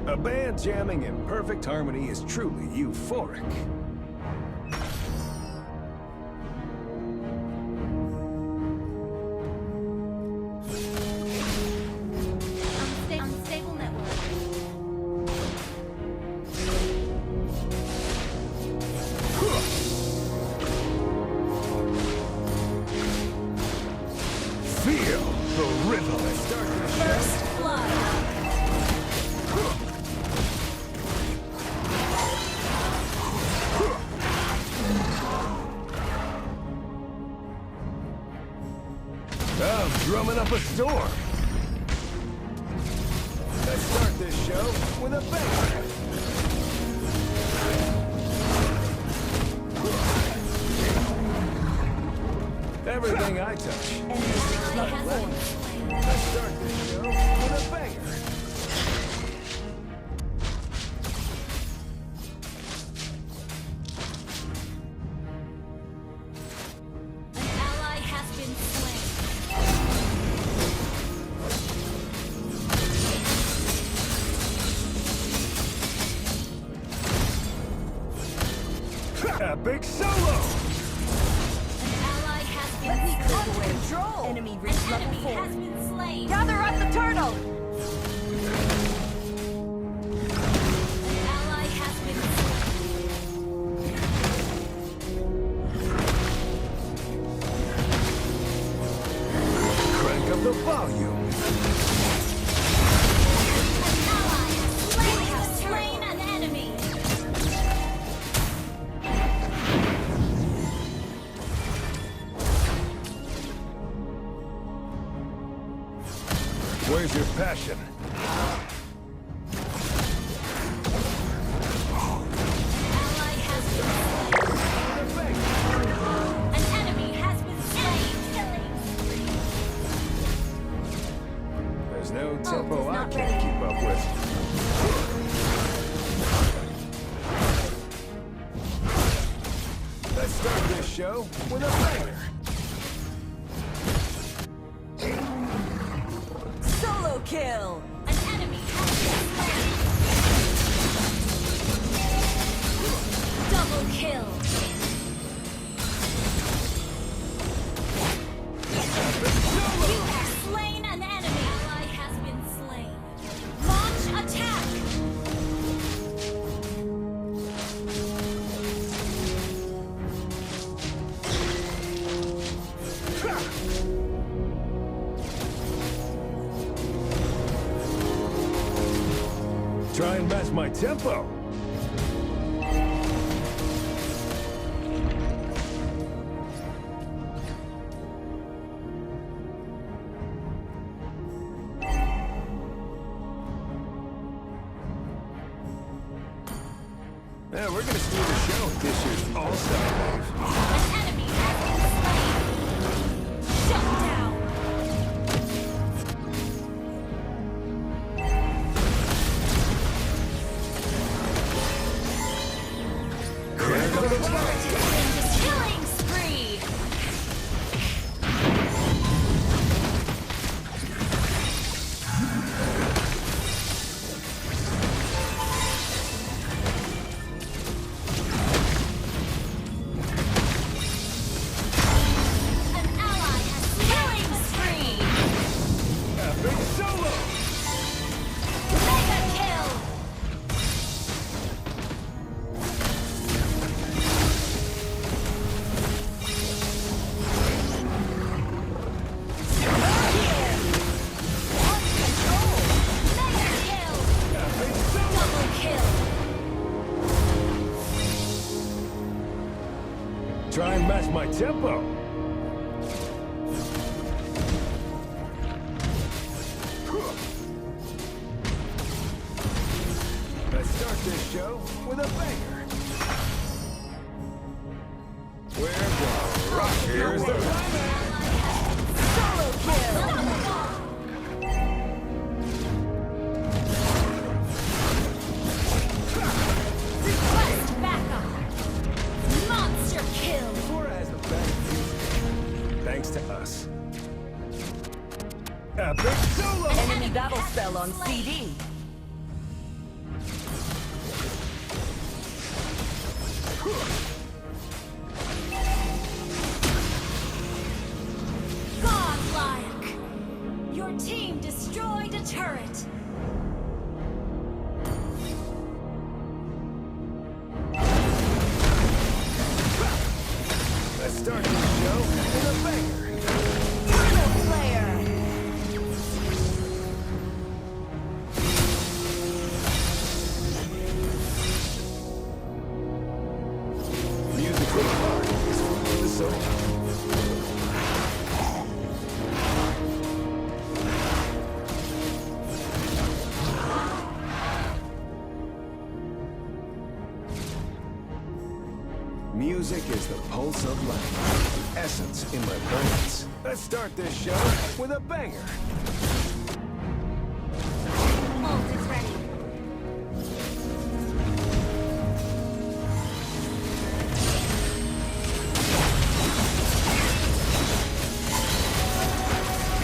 A band jamming in perfect harmony is truly euphoric. Unstable network. Feel the rhythm. First blood. I'm drumming up a storm. Let's start this show with a bang. Everything I touch. Let's start this show with a banger. An ally has been slain. Epic solo! An ally has been slain. Control! Enemy An reached level enemy 4. has been slain. Gather up the turtle! An ally has been slain. Crank up the volume. An ally has slain an enemy. Where's your passion? Ally has been slain. An enemy has been slain. There's no tempo is I not can't ready. keep up with. Let's start this show with a banger. Solo kill! An enemy has been slain. Double kill. You have slain an enemy. Ally has been slain. Launch attack. Try and match my tempo. Yeah, we're gonna steal the show at this year's All-Star Wave. An enemy has been slain. Shut down. Crank up the volume. Killing spree. An ally has killing spree. Epic solo! Mega kill. Mega kill. Epic solo! Double kill. Try and match my tempo. Let's start this show with a banger. Where the rock here's the Solo kill! Request backup. Monster kill. Flora has the best music. Thanks to us. Epic solo! Enemy battle spell on CD. Godlike! Your team destroyed a turret! Let's start this show with a banger. Demon Slayer. Music from the heart is food for the soul. Music is the pulse of life, the essence in my bones. Let's start this show with a banger. Ult is ready.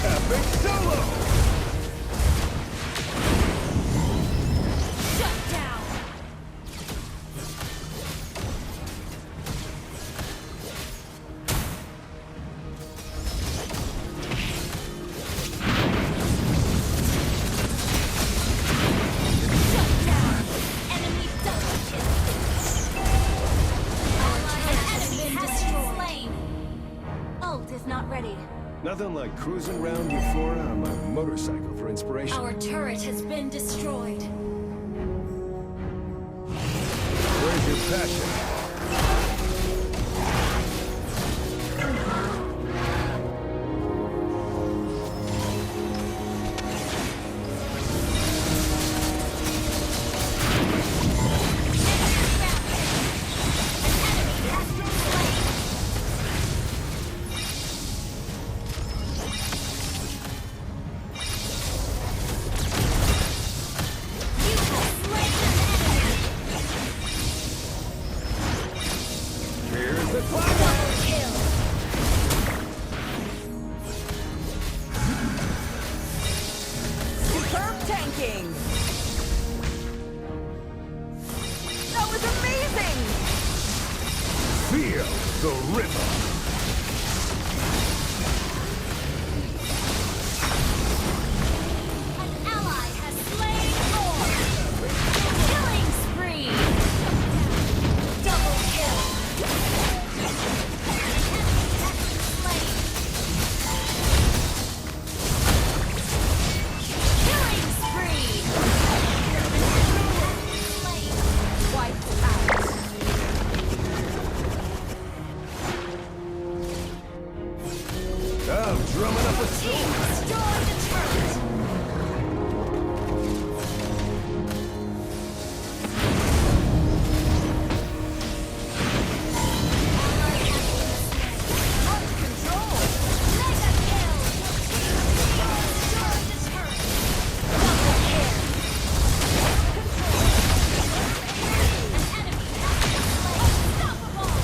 Epic solo! Shut down! Shut down! Enemy double kill! An enemy has been slain! Ult is not ready. Nothing like cruising around Euphoria on my motorcycle for inspiration. Our turret has been destroyed. Where's your passion? Here's the clock! Superb tanking. That was amazing. Feel the rhythm. An ally has slain Thor! Killing spree! Double kill! An enemy has been slain! Killing spree! An enemy has been slain! Wiped out. I'm drumming up a Team storm. destroyed a turret! Out of control. Mega kill! Destroyed a turret! Double kill! An enemy has been slain! Unstoppable!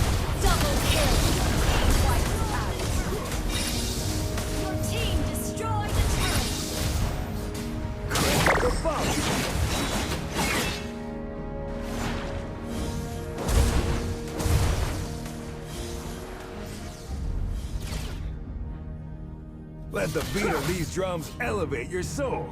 Double kill! Wiped out. Your team destroyed a turret! Crank up the volume. Let the beat of these drums elevate your soul.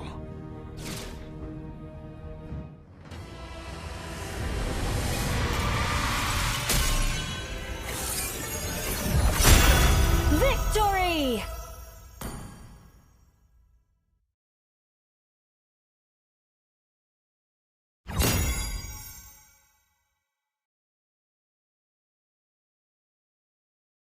Victory!